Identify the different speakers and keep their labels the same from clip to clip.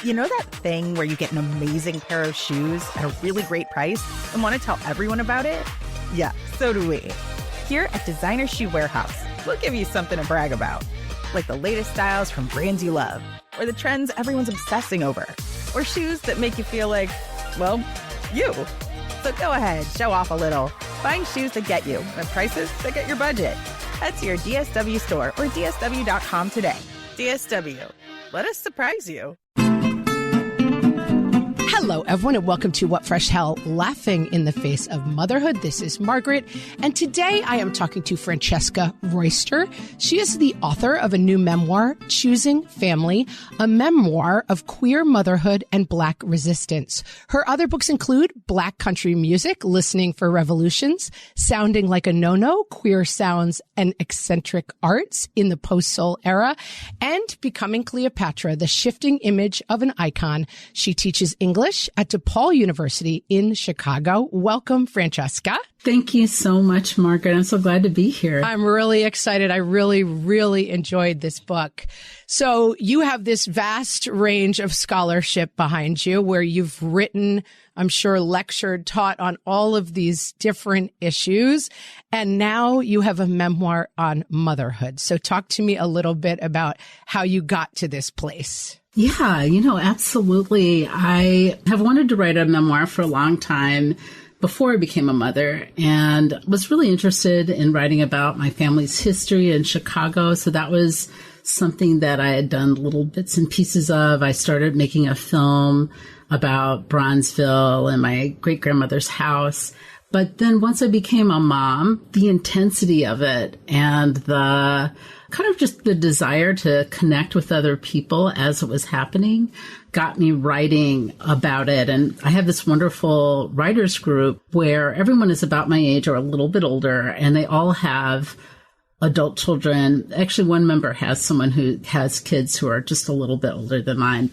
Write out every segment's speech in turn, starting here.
Speaker 1: You know that thing where you get an amazing pair of shoes at a really great price and want to tell everyone about it? Yeah, so do we. Here at Designer Shoe Warehouse, we'll give you something to brag about, like the latest styles from brands you love, or the trends everyone's obsessing over, or shoes that make you feel like, well, you. So go ahead, show off a little. Find shoes that get you at prices that get your budget. Head to your DSW store or DSW.com today. DSW, let us surprise you.
Speaker 2: Hello, everyone, and welcome to What Fresh Hell, Laughing in the Face of Motherhood. This is Margaret, and today I am talking to Francesca Royster. She is the author of a new memoir, Choosing Family, a memoir of queer motherhood and Black resistance. Her other books include Black Country Music, Listening for Revolutions, Sounding Like a No-No, Queer Sounds and Eccentric Arts in the Post-Soul Era, and Becoming Cleopatra, the Shifting Image of an Icon. She teaches English at DePaul University in Chicago. Welcome, Francesca.
Speaker 3: Thank you so much, Margaret. I'm so glad to be here.
Speaker 2: I'm really excited. I really enjoyed this book. So you have this vast range of scholarship behind you where you've written, I'm sure, lectured, taught on all of these different issues. And now you have a memoir on motherhood. So talk to me a little bit about how you got to this place.
Speaker 3: Yeah, absolutely. I have wanted to write a memoir for a long time before I became a mother and was really interested in writing about my family's history in Chicago. So that was something that I had done little bits and pieces of. I started making a film about Bronzeville and my great-grandmother's house. But then once I became a mom, the intensity of it and the kind of just the desire to connect with other people as it was happening got me writing about it. And I have this wonderful writers group where everyone is about my age or a little bit older, and they all have adult children. Actually, one member has someone who has kids who are just a little bit older than mine,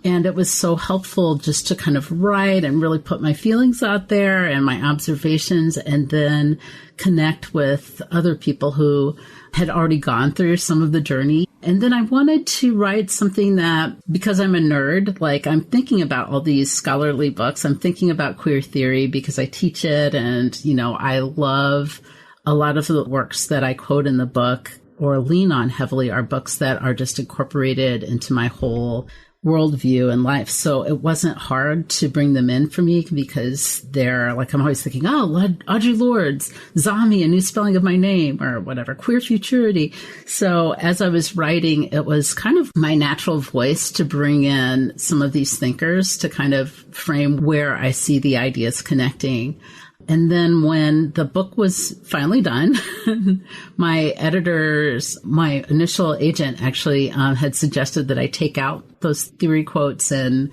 Speaker 3: and it was so helpful just to kind of write and really put my feelings out there and my observations and then connect with other people who had already gone through some of the journey. And then I wanted to write something that, because I'm a nerd, like I'm thinking about all these scholarly books. I'm thinking about queer theory because I teach it. And, I love a lot of the works that I quote in the book or lean on heavily are books that are just incorporated into my whole worldview and life. So it wasn't hard to bring them in for me because they're like, I'm always thinking, Audre Lorde's Zombie, a new spelling of my name or whatever, queer futurity. So as I was writing, it was kind of my natural voice to bring in some of these thinkers to kind of frame where I see the ideas connecting. And then when the book was finally done, my editors, my initial agent actually had suggested that I take out those theory quotes and,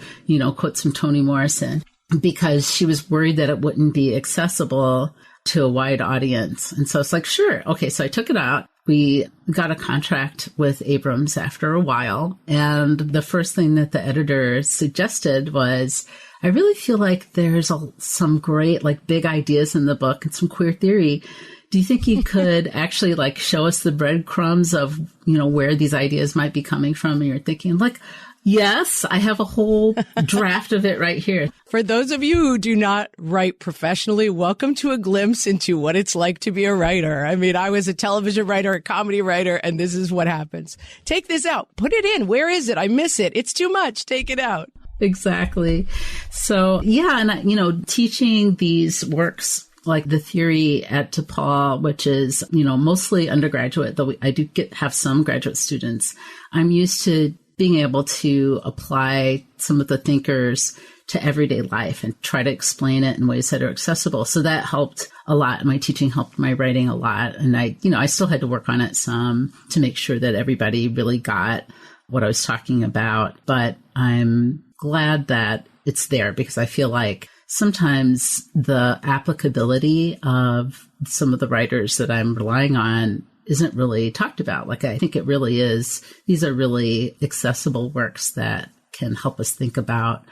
Speaker 3: quotes from Toni Morrison because she was worried that it wouldn't be accessible to a wide audience. And so it's like, sure. Okay. So I took it out. We got a contract with Abrams after a while. And the first thing that the editor suggested was, I really feel like there's some great, big ideas in the book and some queer theory. Do you think you could actually, show us the breadcrumbs of, where these ideas might be coming from? And you're thinking, yes, I have a whole draft of it right here.
Speaker 2: For those of you who do not write professionally, welcome to a glimpse into what it's like to be a writer. I mean, I was a television writer, a comedy writer, and this is what happens. Take this out. Put it in. Where is it? I miss it. It's too much. Take it out.
Speaker 3: Exactly. So, yeah, and, teaching these works like the theory at DePaul, which is, mostly undergraduate, though I do have some graduate students. I'm used to being able to apply some of the thinkers to everyday life and try to explain it in ways that are accessible. So that helped a lot. My teaching helped my writing a lot. And I still had to work on it some to make sure that everybody really got what I was talking about. But I'm glad that it's there because I feel like sometimes the applicability of some of the writers that I'm relying on isn't really talked about. I think it really is. These are really accessible works that can help us think about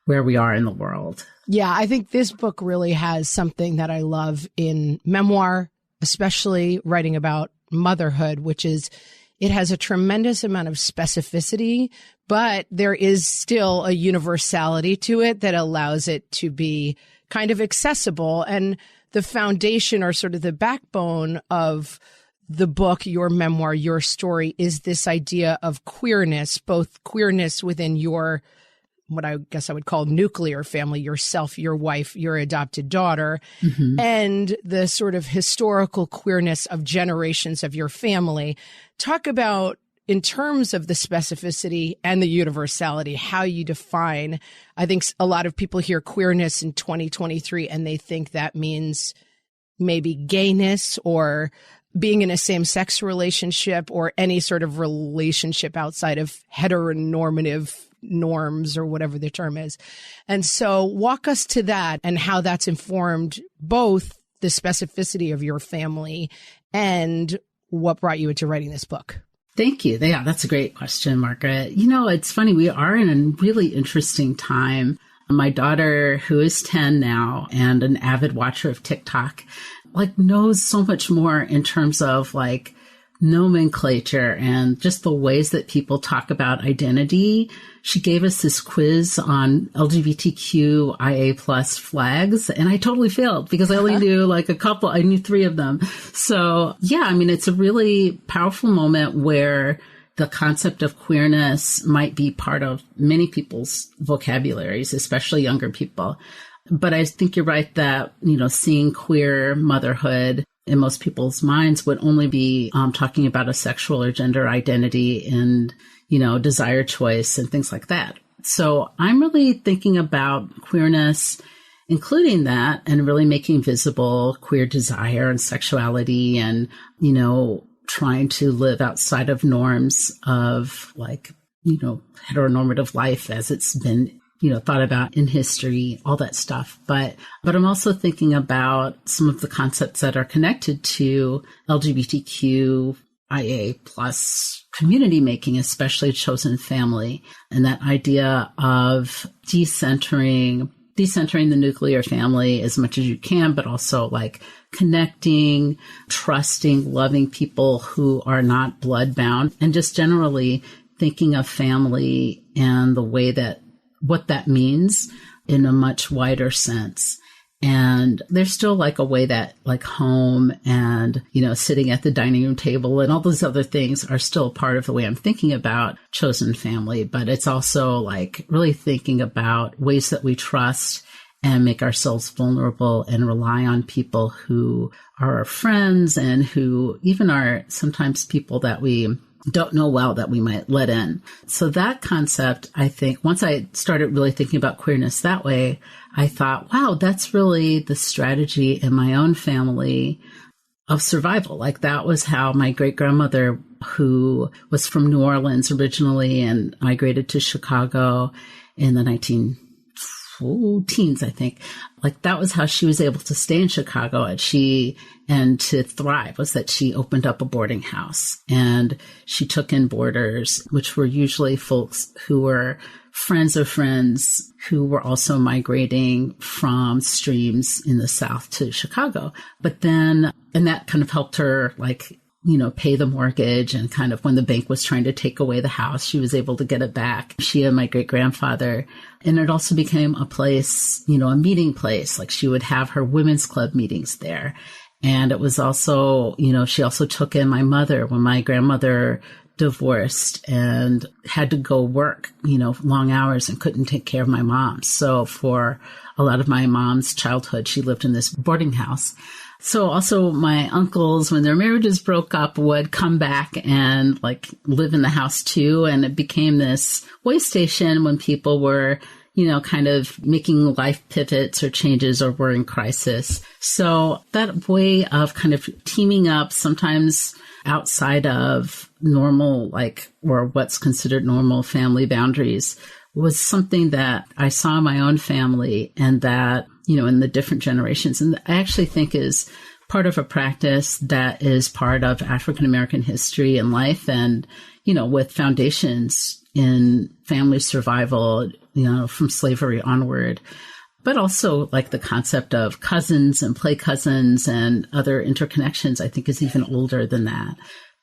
Speaker 3: where we are in the world.
Speaker 2: Yeah, I think this book really has something that I love in memoir, especially writing about motherhood, which is it has a tremendous amount of specificity, but there is still a universality to it that allows it to be kind of accessible. And the foundation, or sort of the backbone of the book, your memoir, your story, is this idea of queerness, both queerness within your, what I guess I would call nuclear family, yourself, your wife, your adopted daughter, and the sort of historical queerness of generations of your family. Talk about, in terms of the specificity and the universality, how you define. I think a lot of people hear queerness in 2023 and they think that means maybe gayness or being in a same-sex relationship or any sort of relationship outside of heteronormative norms or whatever the term is. And so walk us to that and how that's informed both the specificity of your family and what brought you into writing this book.
Speaker 3: Thank you. Yeah, that's a great question, Margaret. You know, it's funny. We are in a really interesting time. My daughter, who is 10 now and an avid watcher of TikTok, knows so much more in terms of nomenclature and just the ways that people talk about identity. She gave us this quiz on LGBTQIA plus flags, and I totally failed because I only knew a couple. I knew 3 of them. So yeah, I mean, it's a really powerful moment where the concept of queerness might be part of many people's vocabularies, especially younger people. But I think you're right that, seeing queer motherhood in most people's minds would only be talking about a sexual or gender identity and, desire choice and things like that. So I'm really thinking about queerness, including that, and really making visible queer desire and sexuality and, trying to live outside of norms of heteronormative life as it's been thought about in history, all that stuff. But I'm also thinking about some of the concepts that are connected to LGBTQIA plus community making, especially chosen family, and that idea of decentering the nuclear family as much as you can, but also connecting, trusting, loving people who are not blood-bound, and just generally thinking of family and the way that what that means in a much wider sense. And there's still a way that home and, sitting at the dining room table and all those other things are still part of the way I'm thinking about chosen family. But it's also really thinking about ways that we trust and make ourselves vulnerable and rely on people who are our friends and who even are sometimes people that we don't know well that we might let in. So that concept, I think, once I started really thinking about queerness that way, I thought, wow, that's really the strategy in my own family of survival. That was how my great-grandmother, who was from New Orleans originally and migrated to Chicago in the teens, I think. That was how she was able to stay in Chicago and to thrive, was that she opened up a boarding house and she took in boarders, which were usually folks who were friends of friends who were also migrating from streams in the South to Chicago. But then, and that kind of helped her pay the mortgage, and kind of when the bank was trying to take away the house, she was able to get it back. She and my great-grandfather. And it also became a place, a meeting place. She would have her women's club meetings there. And it was also, she also took in my mother when my grandmother divorced and had to go work, long hours and couldn't take care of my mom. So for a lot of my mom's childhood, she lived in this boarding house. So also my uncles, when their marriages broke up, would come back and live in the house too. And it became this way station when people were, kind of making life pivots or changes or were in crisis. So that way of kind of teaming up, sometimes outside of normal, or what's considered normal family boundaries, was something that I saw in my own family, and that, in the different generations. And I actually think is part of a practice that is part of African American history and life, and, with foundations in family survival, from slavery onward. But also the concept of cousins and play cousins and other interconnections, I think is even older than that.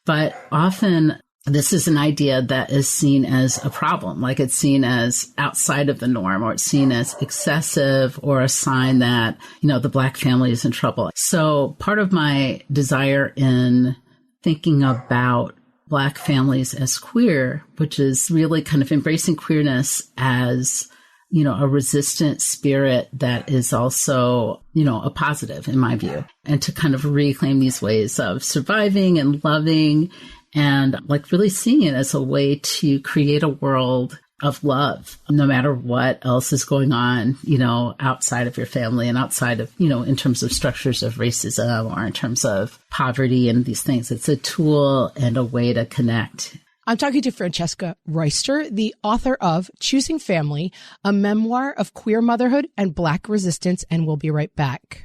Speaker 3: But often this is an idea that is seen as a problem, like it's seen as outside of the norm, or it's seen as excessive, or a sign that, the Black family is in trouble. So part of my desire in thinking about Black families as queer, which is really kind of embracing queerness as, a resistant spirit that is also, a positive in my view, and to kind of reclaim these ways of surviving and loving, and like really seeing it as a way to create a world of love, no matter what else is going on, outside of your family and outside of, in terms of structures of racism or in terms of poverty and these things. It's a tool and a way to connect.
Speaker 2: I'm talking to Francesca Royster, the author of Choosing Family, a memoir of queer motherhood and Black resistance, and we'll be right back.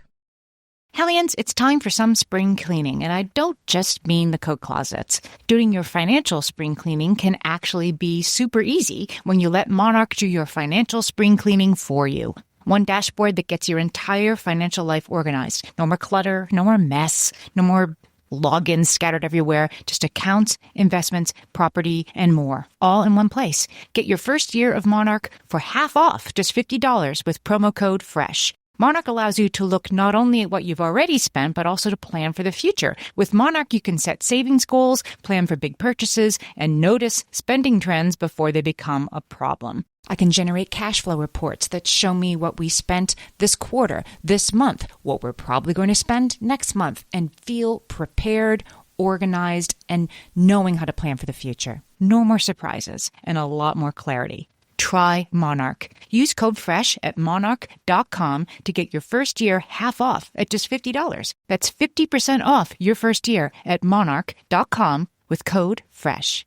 Speaker 4: Hellions, it's time for some spring cleaning, and I don't just mean the coat closets. Doing your financial spring cleaning can actually be super easy when you let Monarch do your financial spring cleaning for you. One dashboard that gets your entire financial life organized. No more clutter, no more mess, no more logins scattered everywhere, just accounts, investments, property, and more, all in one place. Get your first year of Monarch for half off, just $50 with promo code FRESH. Monarch allows you to look not only at what you've already spent, but also to plan for the future. With Monarch, you can set savings goals, plan for big purchases, and notice spending trends before they become a problem. I can generate cash flow reports that show me what we spent this quarter, this month, what we're probably going to spend next month, and feel prepared, organized, and knowing how to plan for the future. No more surprises and a lot more clarity. Try Monarch. Use code FRESH at monarch.com to get your first year half off at just $50. That's 50% off your first year at monarch.com with code FRESH.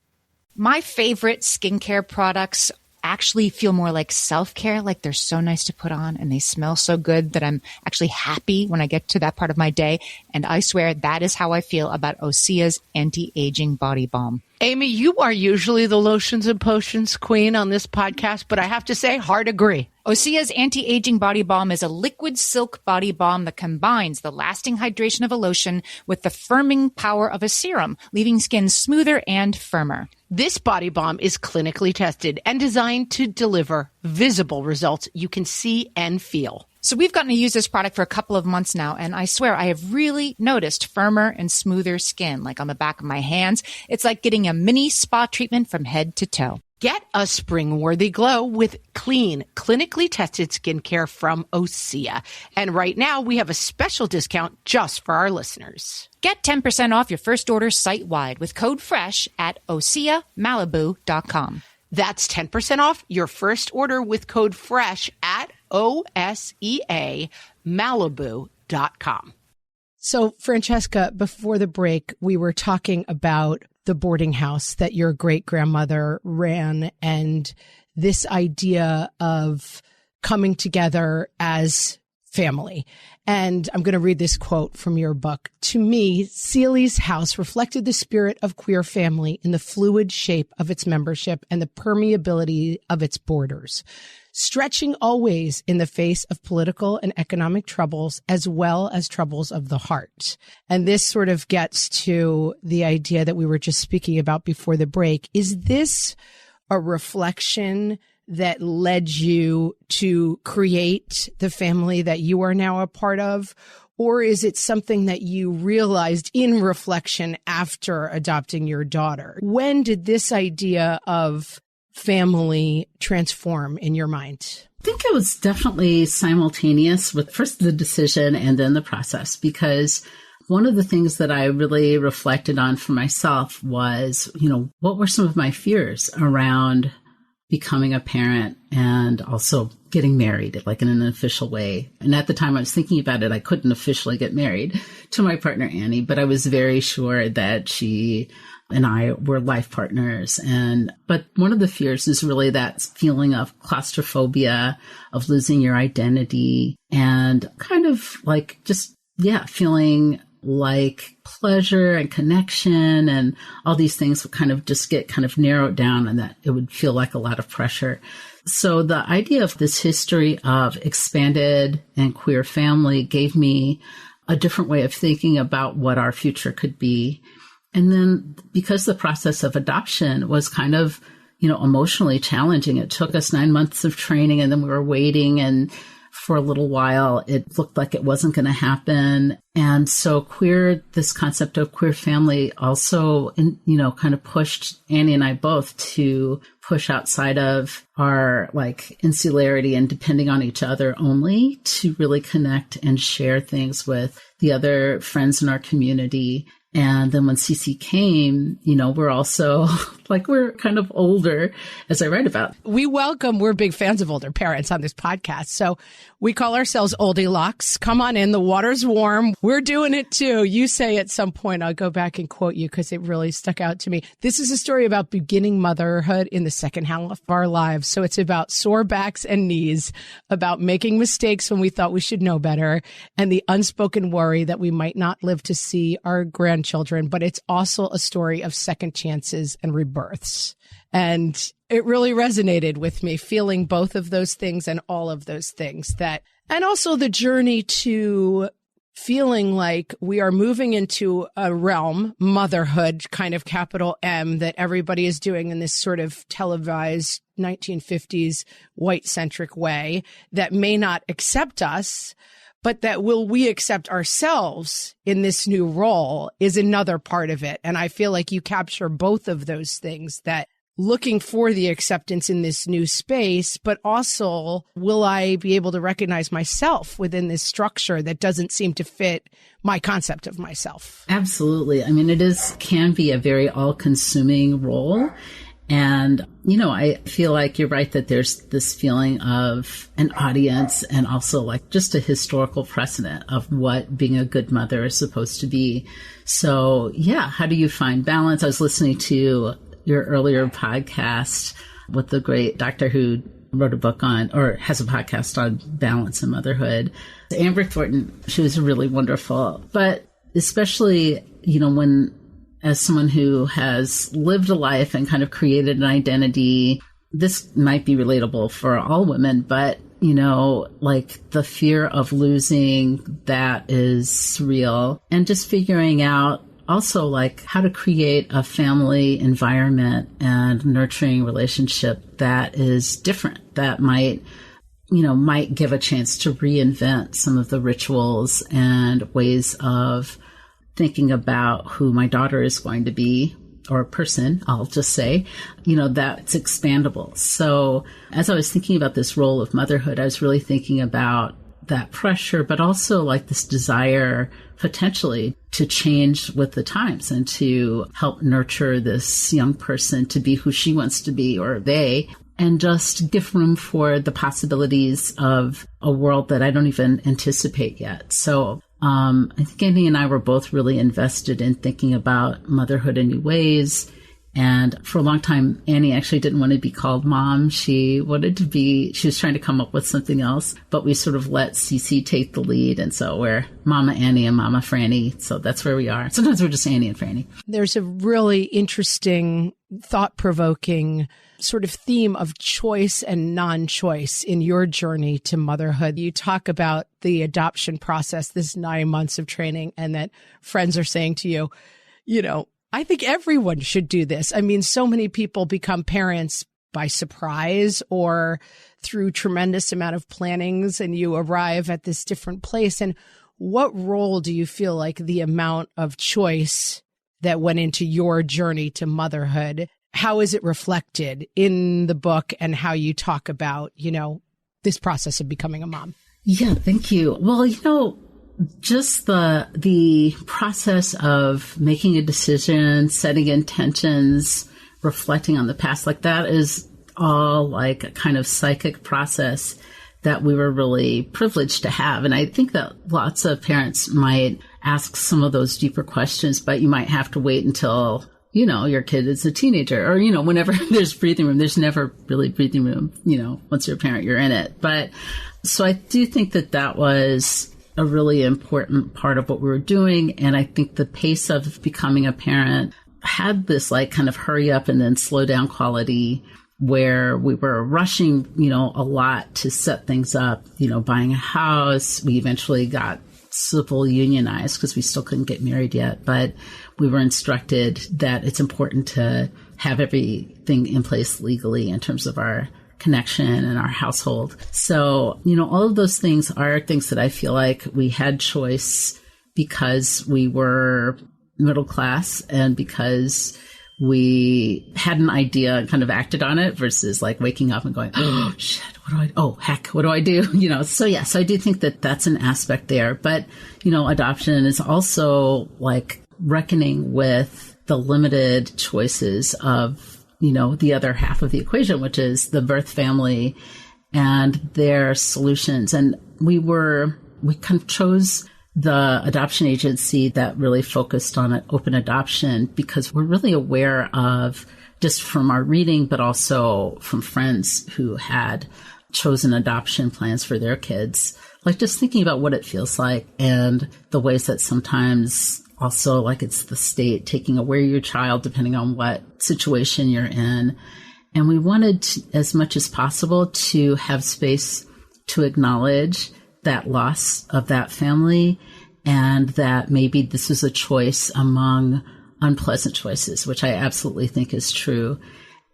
Speaker 4: My favorite skincare products actually feel more like self-care, like they're so nice to put on and they smell so good that I'm actually happy when I get to that part of my day. And I swear that is how I feel about Osea's anti-aging body balm.
Speaker 2: Amy, you are usually the lotions and potions queen on this podcast, but I have to say, hard agree.
Speaker 4: Osea's anti-aging body balm is a liquid silk body balm that combines the lasting hydration of a lotion with the firming power of a serum, leaving skin smoother and firmer.
Speaker 2: This body balm is clinically tested and designed to deliver visible results you can see and feel.
Speaker 4: So we've gotten to use this product for a couple of months now, and I swear I have really noticed firmer and smoother skin, like on the back of my hands. It's like getting a mini spa treatment from head to toe.
Speaker 2: Get a spring-worthy glow with clean, clinically tested skincare from Osea. And right now, we have a special discount just for our listeners.
Speaker 4: Get 10% off your first order site-wide with code FRESH at OseaMalibu.com.
Speaker 2: That's 10% off your first order with code FRESH at OSEAMalibu.com. So, Francesca, before the break, we were talking about the boarding house that your great-grandmother ran and this idea of coming together as family. And I'm going to read this quote from your book. To me, Seeley's house reflected the spirit of queer family in the fluid shape of its membership and the permeability of its borders, stretching always in the face of political and economic troubles as well as troubles of the heart. And this sort of gets to the idea that we were just speaking about before the break. Is this a reflection that led you to create the family that you are now a part of? Or is it something that you realized in reflection after adopting your daughter? When did this idea of family transform in your mind?
Speaker 3: I think it was definitely simultaneous with first the decision and then the process, because one of the things that I really reflected on for myself was, what were some of my fears around becoming a parent and also getting married, like in an official way. And at the time I was thinking about it, I couldn't officially get married to my partner, Annie, but I was very sure that she and I were life partners. But one of the fears is really that feeling of claustrophobia, of losing your identity, and kind of like feeling like pleasure and connection and all these things would kind of just get kind of narrowed down, and that it would feel like a lot of pressure. So the idea of this history of expanded and queer family gave me a different way of thinking about what our future could be. And then because the process of adoption was kind of, emotionally challenging, it took us 9 months of training, and then we were waiting, and for a little while, it looked like it wasn't going to happen. And so this concept of queer family also, kind of pushed Annie and I both to push outside of our insularity and depending on each other only to really connect and share things with the other friends in our community. And then when Cece came, we're also we're kind of older, as I write about.
Speaker 2: We're big fans of older parents on this podcast. So we call ourselves Oldie Locks. Come on in. The water's warm. We're doing it too. You say at some point, I'll go back and quote you because it really stuck out to me. This is a story about beginning motherhood in the second half of our lives. So it's about sore backs and knees, about making mistakes when we thought we should know better, and the unspoken worry that we might not live to see our grandchildren. But it's also a story of second chances and rebirths. And it really resonated with me, feeling both of those things and all of those things and also the journey to feeling like we are moving into a realm, motherhood, kind of capital M, that everybody is doing in this sort of televised 1950s white-centric way that may not accept us, but that will we accept ourselves in this new role is another part of it. And I feel like you capture both of those things, that looking for the acceptance in this new space, but also will I be able to recognize myself within this structure that doesn't seem to fit my concept of myself?
Speaker 3: Absolutely. I mean, can be a very all-consuming role. And, I feel like you're right that there's this feeling of an audience and also just a historical precedent of what being a good mother is supposed to be. So, yeah, how do you find balance? I was listening to your earlier podcast with the great doctor who wrote a book on, or has a podcast on, balance and motherhood. Amber Thornton, she was really wonderful. But especially, when, as someone who has lived a life and kind of created an identity, this might be relatable for all women, but, the fear of losing that is real. And just figuring out also how to create a family environment and nurturing relationship that is different, that might give a chance to reinvent some of the rituals and ways of thinking about who my daughter is going to be, or a person, I'll just say, that's expandable. So as I was thinking about this role of motherhood, I was really thinking about that pressure, but also this desire potentially to change with the times and to help nurture this young person to be who she wants to be, or they, and just give room for the possibilities of a world that I don't even anticipate yet. So I think Annie and I were both really invested in thinking about motherhood in new ways. And for a long time, Annie actually didn't want to be called mom. She was trying to come up with something else, but we sort of let Cece take the lead. And so we're Mama Annie and Mama Franny. So that's where we are. Sometimes we're just Annie and Franny.
Speaker 2: There's a really interesting, thought-provoking sort of theme of choice and non-choice in your journey to motherhood. You talk about the adoption process, this 9 months of training, and that friends are saying to you, I think everyone should do this. I mean, so many people become parents by surprise or through tremendous amount of plannings, and you arrive at this different place. And what role do you feel like the amount of choice that went into your journey to motherhood, how is it reflected in the book and how you talk about, this process of becoming a mom?
Speaker 3: Yeah, thank you. Well, just the process of making a decision, setting intentions, reflecting on the past, that is all a kind of psychic process that we were really privileged to have. And I think that lots of parents might ask some of those deeper questions, but you might have to wait until, your kid is a teenager, or, whenever there's breathing room. There's never really breathing room, once you're a parent, you're in it. But so I do think that was a really important part of what we were doing. And I think the pace of becoming a parent had this kind of hurry up and then slow down quality, where we were rushing, a lot to set things up, buying a house. We eventually got civil unionized because we still couldn't get married yet. But we were instructed that it's important to have everything in place legally in terms of our connection and our household. So, all of those things are things that I feel like we had choice because we were middle class and because we had an idea and kind of acted on it versus like waking up and going, oh, shit, what do I do? So I do think that that's an aspect there. But, adoption is also like reckoning with the limited choices of, the other half of the equation, which is the birth family and their solutions. And we kind of chose the adoption agency that really focused on open adoption because we're really aware of, just from our reading, but also from friends who had chosen adoption plans for their kids, like just thinking about what it feels like and the ways that sometimes also like it's the state taking away your child depending on what situation you're in. And we wanted to, as much as possible, to have space to acknowledge that loss of that family and that maybe this is a choice among unpleasant choices, which I absolutely think is true.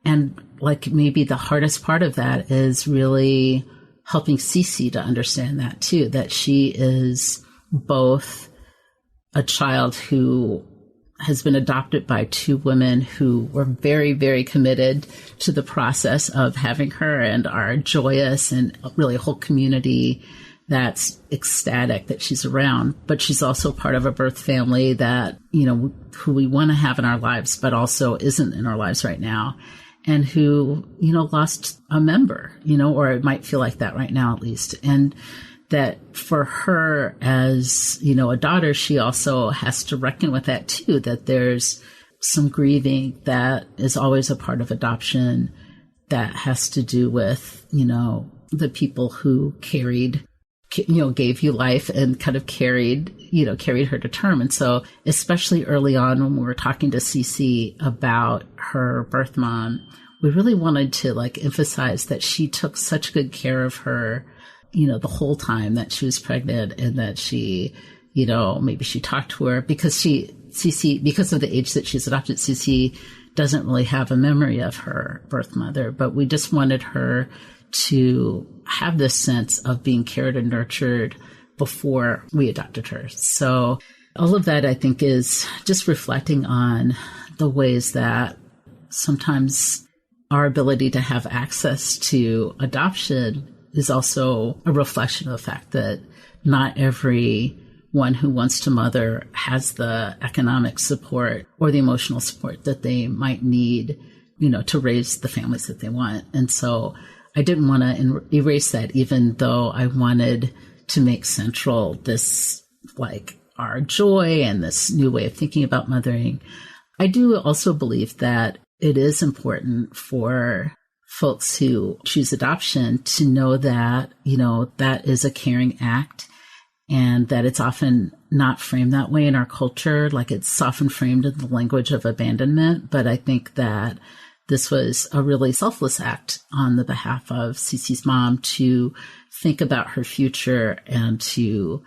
Speaker 3: And like maybe the hardest part of that is really helping Cece to understand that too, that she is both a child who has been adopted by two women who were very, very committed to the process of having her and are joyous and really a whole community that's ecstatic that she's around. But she's also part of a birth family that, who we want to have in our lives, but also isn't in our lives right now. And who, lost a member, or it might feel like that right now, at least. And that for her as, a daughter, she also has to reckon with that too, that there's some grieving that is always a part of adoption that has to do with, the people who gave you life and kind of carried her to term. And so especially early on when we were talking to Cece about her birth mom, we really wanted to emphasize that she took such good care of her, the whole time that she was pregnant, and that she, maybe she talked to her because Cece, because of the age that she's adopted, Cece doesn't really have a memory of her birth mother, but we just wanted her to have this sense of being cared and nurtured before we adopted her. So all of that, I think, is just reflecting on the ways that sometimes our ability to have access to adoption is also a reflection of the fact that not everyone who wants to mother has the economic support or the emotional support that they might need, to raise the families that they want. And so I didn't want to erase that, even though I wanted to make central this, our joy and this new way of thinking about mothering. I do also believe that it is important for folks who choose adoption to know that, that is a caring act and that it's often not framed that way in our culture. It's often framed in the language of abandonment. But I think that this was a really selfless act on the behalf of Cece's mom to think about her future and to,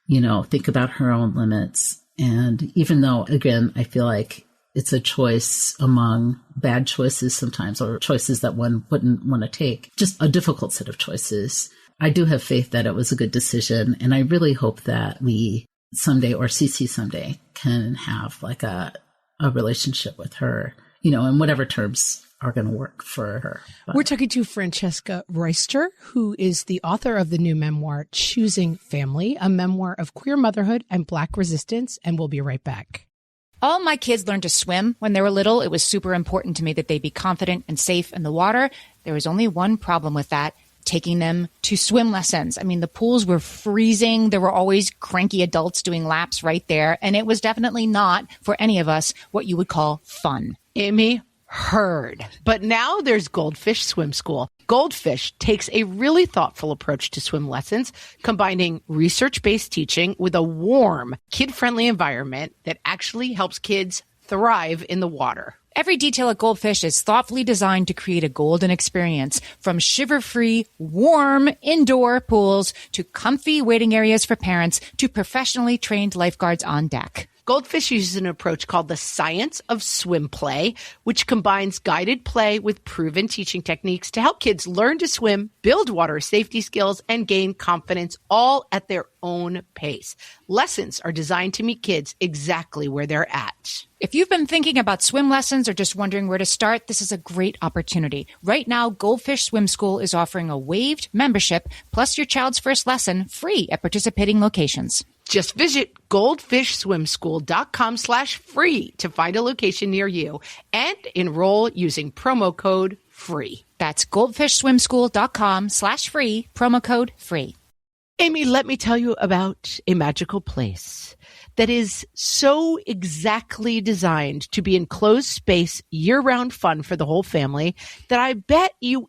Speaker 3: think about her own limits. And even though, again, I feel like it's a choice among bad choices sometimes, or choices that one wouldn't want to take, just a difficult set of choices, I do have faith that it was a good decision. And I really hope that we someday, or Cece someday, can have a relationship with her, in whatever terms are going to work for her. But
Speaker 2: we're talking to Francesca Royster, who is the author of the new memoir, Choosing Family, a memoir of queer motherhood and Black resistance. And we'll be right back.
Speaker 4: All my kids learned to swim when they were little. It was super important to me that they be confident and safe in the water. There was only one problem with that: taking them to swim lessons. I mean, the pools were freezing. There were always cranky adults doing laps right there. And it was definitely not, for any of us, what you would call fun.
Speaker 2: Amy, heard. But now there's Goldfish Swim School. Goldfish takes a really thoughtful approach to swim lessons, combining research-based teaching with a warm, kid-friendly environment that actually helps kids thrive in the water.
Speaker 4: Every detail at Goldfish is thoughtfully designed to create a golden experience, from shiver-free, warm indoor pools to comfy waiting areas for parents to professionally trained lifeguards on deck.
Speaker 2: Goldfish uses an approach called the science of swim play, which combines guided play with proven teaching techniques to help kids learn to swim, build water safety skills, and gain confidence, all at their own pace. Lessons are designed to meet kids exactly where they're at.
Speaker 4: If you've been thinking about swim lessons or just wondering where to start, this is a great opportunity. Right now, Goldfish Swim School is offering a waived membership plus your child's first lesson free at participating locations.
Speaker 2: Just visit goldfishswimschool.com/free to find a location near you and enroll using promo code FREE.
Speaker 4: That's goldfishswimschool.com/free, promo code FREE.
Speaker 2: Amy, let me tell you about a magical place that is so exactly designed to be enclosed space, year-round fun for the whole family that I bet you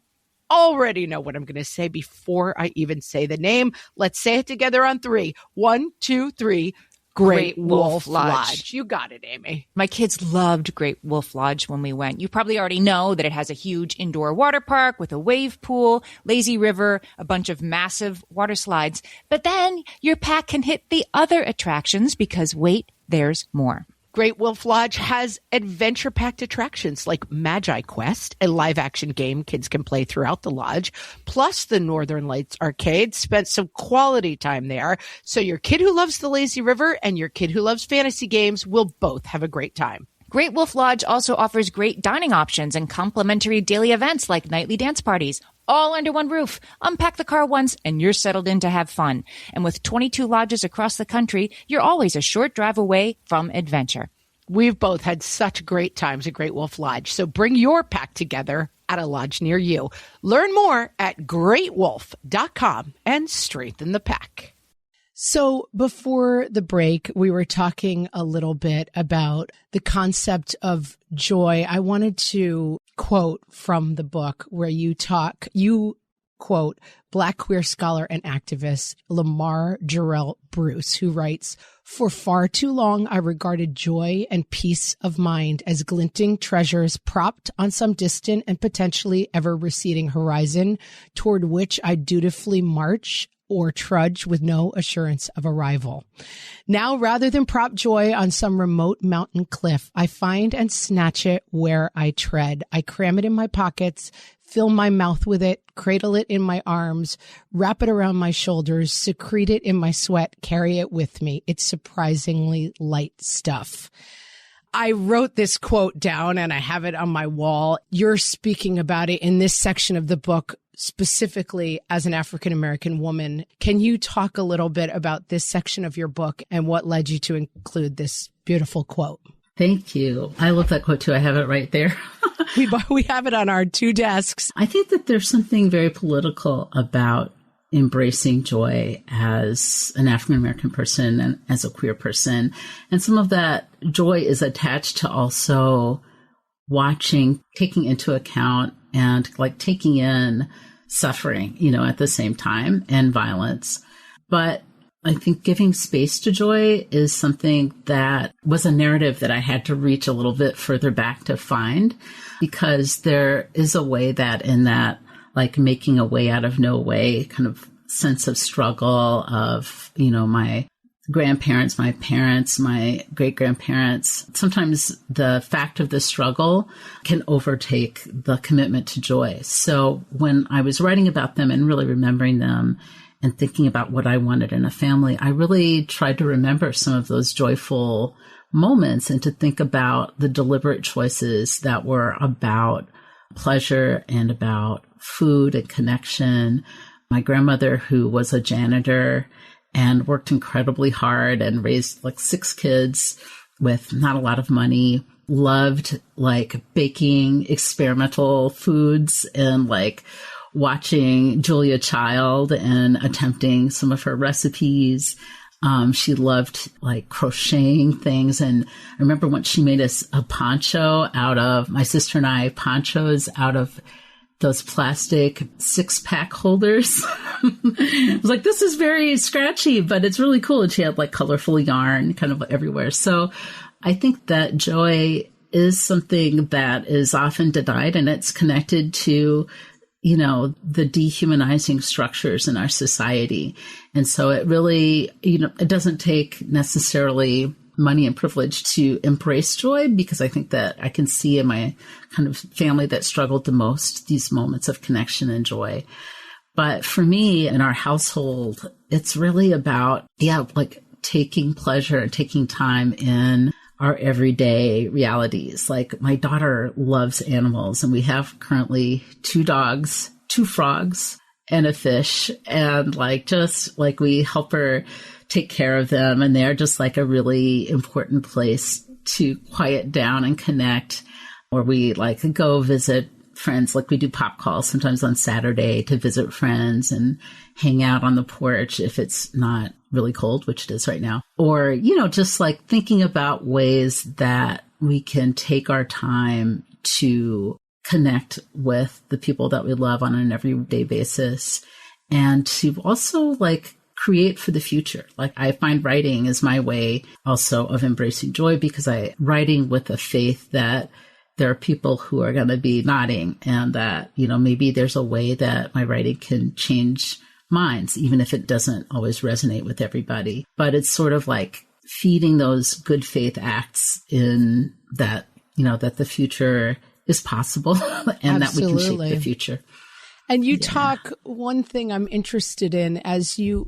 Speaker 2: already know what I'm going to say before I even say the name. Let's say it together on 3. 1, 2, 3. Great Wolf Lodge. You got it, Amy.
Speaker 4: My kids loved Great Wolf Lodge when we went. You probably already know that it has a huge indoor water park with a wave pool, lazy river, a bunch of massive water slides. But then your pack can hit the other attractions because wait, there's more.
Speaker 2: Great Wolf Lodge has adventure-packed attractions like Magi Quest, a live-action game kids can play throughout the lodge, plus the Northern Lights Arcade. Spent some quality time there, so your kid who loves the lazy river and your kid who loves fantasy games will both have a great time.
Speaker 4: Great Wolf Lodge also offers great dining options and complimentary daily events like nightly dance parties, all under one roof. Unpack the car once and you're settled in to have fun. And with 22 lodges across the country, you're always a short drive away from adventure.
Speaker 2: We've both had such great times at Great Wolf Lodge, so bring your pack together at a lodge near you. Learn more at greatwolf.com and strengthen the pack.
Speaker 5: So before the break, we were talking a little bit about the concept of joy. I wanted to quote from the book where you quote Black queer scholar and activist Lamar Jarrell Bruce, who writes, "For far too long, I regarded joy and peace of mind as glinting treasures propped on some distant and potentially ever receding horizon toward which I dutifully march or trudge with no assurance of arrival. Now, rather than prop joy on some remote mountain cliff, I find and snatch it where I tread. I cram it in my pockets, fill my mouth with it, cradle it in my arms, wrap it around my shoulders, secrete it in my sweat, carry it with me. It's surprisingly light stuff." I wrote this quote down and I have it on my wall. You're speaking about it in this section of the book, specifically as an African-American woman. Can you talk a little bit about this section of your book and what led you to include this beautiful quote?
Speaker 3: Thank you. I love that quote too. I have it right there.
Speaker 5: We have it on our 2 desks.
Speaker 3: I think that there's something very political about embracing joy as an African-American person and as a queer person. And some of that joy is attached to also watching, taking into account and like taking in suffering, at the same time, and violence. But I think giving space to joy is something that was a narrative that I had to reach a little bit further back to find, because there is a way that in that, like making a way out of no way kind of sense of struggle of, my grandparents, my parents, my great-grandparents. Sometimes the fact of the struggle can overtake the commitment to joy. So when I was writing about them and really remembering them and thinking about what I wanted in a family, I really tried to remember some of those joyful moments and to think about the deliberate choices that were about pleasure and about food and connection. My grandmother, who was a janitor and worked incredibly hard and raised like 6 kids with not a lot of money, loved like baking experimental foods and like watching Julia Child and attempting some of her recipes. She loved like crocheting things. And I remember once she made us a poncho out of, my sister and I, ponchos out of those plastic 6-pack holders. I was like, this is very scratchy, but it's really cool. And she had like colorful yarn kind of everywhere. So I think that joy is something that is often denied, and it's connected to, the dehumanizing structures in our society. And so it really, it doesn't take necessarily money and privilege to embrace joy, because I think that I can see in my kind of family that struggled the most these moments of connection and joy. But for me, in our household, it's really about, taking pleasure and taking time in our everyday realities. Like, my daughter loves animals, and we have currently 2 dogs, 2 frogs, and a fish. And we help her take care of them. And they're just like a really important place to quiet down and connect. Or we go visit friends. Like, we do pop calls sometimes on Saturday to visit friends and hang out on the porch if it's not really cold, which it is right now. Or, just thinking about ways that we can take our time to connect with the people that we love on an everyday basis, and to also create for the future. I find writing is my way also of embracing joy, because writing with a faith that there are people who are going to be nodding, and that, maybe there's a way that my writing can change minds, even if it doesn't always resonate with everybody. But it's sort of feeding those good faith acts in that, that the future is possible and
Speaker 2: Absolutely.
Speaker 3: That we can shape the future.
Speaker 2: And you talk, one thing I'm interested in,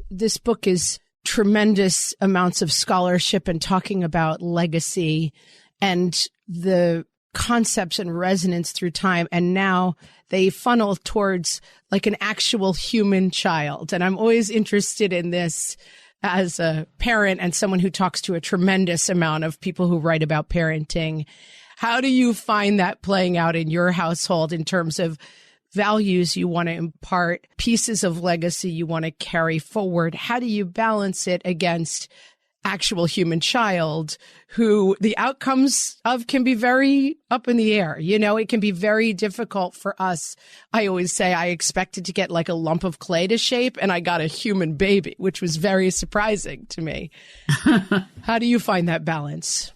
Speaker 2: this book is tremendous amounts of scholarship and talking about legacy and the concepts and resonance through time. And now they funnel towards an actual human child. And I'm always interested in this as a parent and someone who talks to a tremendous amount of people who write about parenting. How do you find that playing out in your household in terms of values you want to impart, pieces of legacy you want to carry forward? How do you balance it against actual human child who the outcomes of can be very up in the air? It can be very difficult for us. I always say I expected to get a lump of clay to shape, and I got a human baby, which was very surprising to me. How do you find that balance?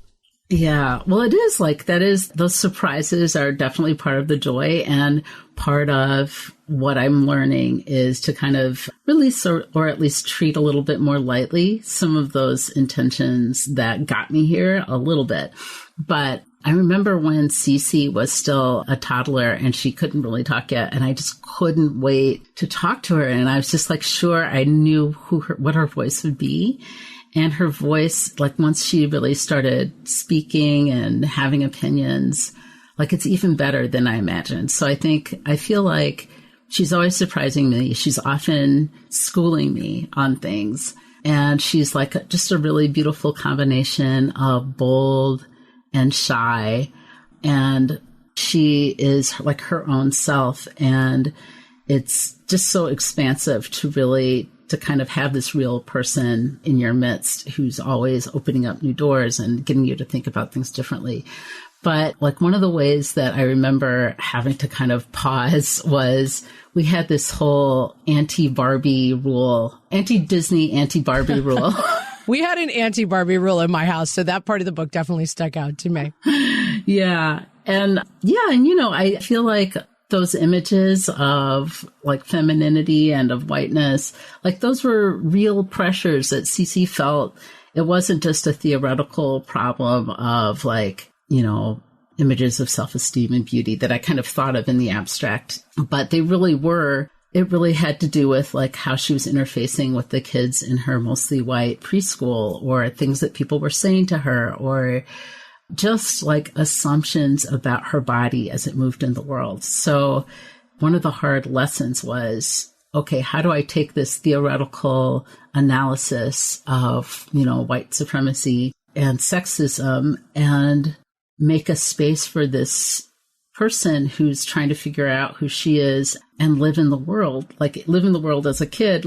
Speaker 3: Yeah, well, it is those surprises are definitely part of the joy, and part of what I'm learning is to kind of release or at least treat a little bit more lightly some of those intentions that got me here a little bit. But I remember when Cece was still a toddler and she couldn't really talk yet, and I just couldn't wait to talk to her. And I was just sure I knew what her voice would be. And her voice, once she really started speaking and having opinions, it's even better than I imagined. So I feel like she's always surprising me. She's often schooling me on things. And she's just a really beautiful combination of bold and shy. And she is her own self. And it's just so expansive to kind of have this real person in your midst who's always opening up new doors and getting you to think about things differently. But one of the ways that I remember having to kind of pause was we had this whole anti-Barbie rule, anti-Disney, anti-Barbie rule.
Speaker 2: We had an anti-Barbie rule in my house, so that part of the book definitely stuck out to me.
Speaker 3: Yeah. And I feel those images of femininity and of whiteness, those were real pressures that Cece felt. It wasn't just a theoretical problem of images of self-esteem and beauty that I kind of thought of in the abstract, but they really were. It really had to do with how she was interfacing with the kids in her mostly white preschool, or things that people were saying to her, or just assumptions about her body as it moved in the world. So one of the hard lessons was, okay, how do I take this theoretical analysis of, white supremacy and sexism and make a space for this person who's trying to figure out who she is and live in the world as a kid,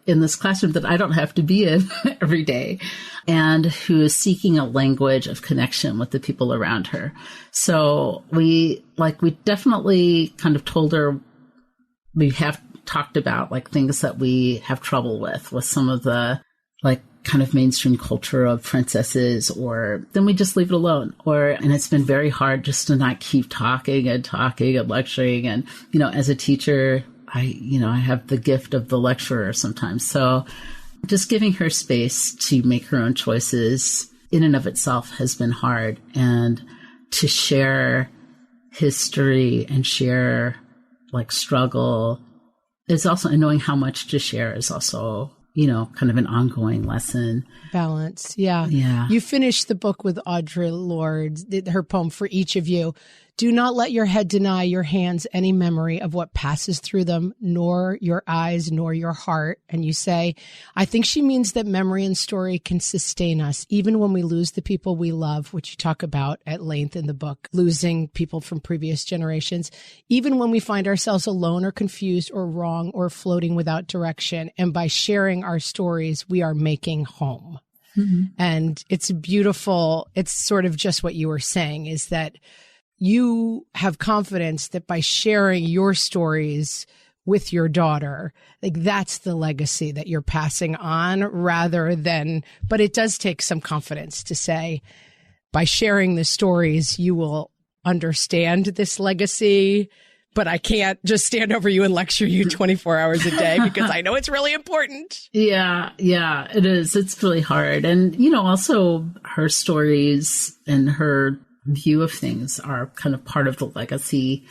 Speaker 3: in this classroom that I don't have to be in every day, and who is seeking a language of connection with the people around her. So we definitely kind of told her, we have talked about things that we have trouble with some of the kind of mainstream culture of princesses, or then we just leave it alone. And it's been very hard just to not keep talking and lecturing. And, as a teacher, I have the gift of the lecturer sometimes. So just giving her space to make her own choices in and of itself has been hard. And to share history and share struggle is also, and knowing how much to share is also, kind of an ongoing lesson.
Speaker 5: Balance. Yeah.
Speaker 3: Yeah.
Speaker 5: You finished the book with Audre Lorde, her poem For Each of You. Do not let your head deny your hands any memory of what passes through them, nor your eyes, nor your heart. And you say, I think she means that memory and story can sustain us, even when we lose the people we love, which you talk about at length in the book, losing people from previous generations, even when we find ourselves alone or confused or wrong or floating without direction. And by sharing our stories, we are making home. Mm-hmm. And it's beautiful. It's sort of just what you were saying, is that you have confidence that by sharing your stories with your daughter, that's the legacy that you're passing on, rather than, but it does take some confidence to say, by sharing the stories, you will understand this legacy, but I can't just stand over you and lecture you 24 hours a day because I know it's really important.
Speaker 3: Yeah, it is. It's really hard. And, also her stories and her view of things are kind of part of the legacy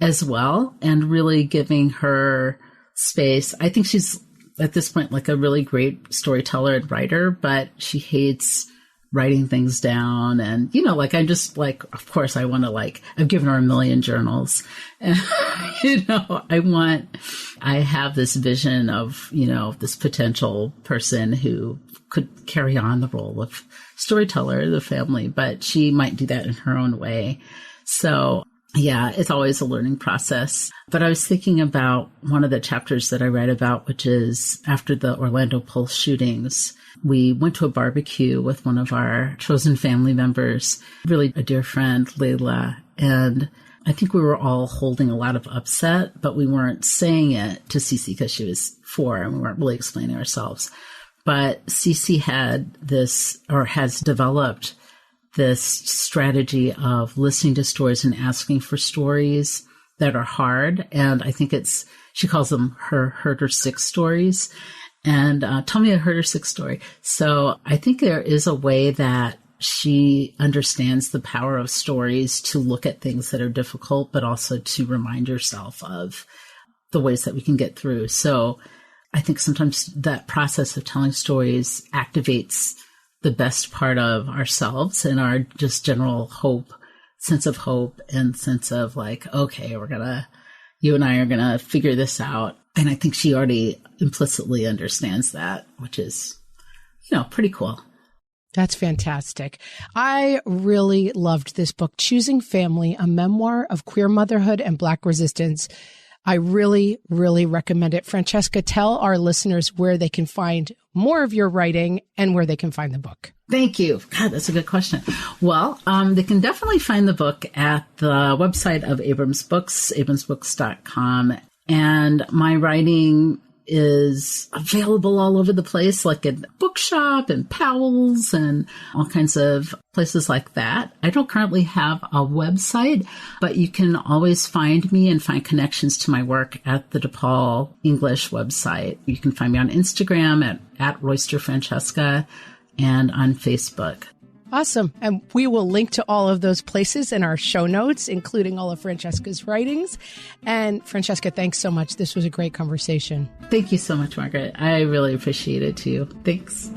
Speaker 3: as well, and really giving her space. I think she's at this point a really great storyteller and writer, but she hates writing things down. And, I'm just of course I want to I've given her 1 million journals, and, I have this vision of, this potential person who could carry on the role of storyteller of the family, but she might do that in her own way. So yeah, it's always a learning process. But I was thinking about one of the chapters that I read about, which is after the Orlando Pulse shootings. We went to a barbecue with one of our chosen family members, really a dear friend, Layla. And I think we were all holding a lot of upset, but we weren't saying it to Cece because she was 4 and we weren't really explaining ourselves. But Cece had this, or has developed this strategy of listening to stories and asking for stories that are hard. And I think she calls them her heard her sick stories. And tell me a heard her sick story. So I think there is a way that she understands the power of stories to look at things that are difficult, but also to remind yourself of the ways that we can get through. So I think sometimes that process of telling stories activates the best part of ourselves and our just general sense of hope and sense of okay, you and I are going to figure this out. And I think she already implicitly understands that, which is, pretty cool.
Speaker 5: That's fantastic. I really loved this book, Choosing Family, a memoir of queer motherhood and Black resistance. I really, really recommend it. Francesca, tell our listeners where they can find more of your writing and where they can find the book.
Speaker 3: Thank you. God, that's a good question. Well, they can definitely find the book at the website of Abrams Books, abramsbooks.com. And my writing is available all over the place, like at Bookshop and Powell's and all kinds of places like that. I don't currently have a website, but you can always find me and find connections to my work at the DePaul English website. You can find me on Instagram at Royster Francesca and on Facebook.
Speaker 5: Awesome. And we will link to all of those places in our show notes, including all of Francesca's writings. And Francesca, thanks so much. This was a great conversation.
Speaker 3: Thank you so much, Margaret. I really appreciate it too. Thanks.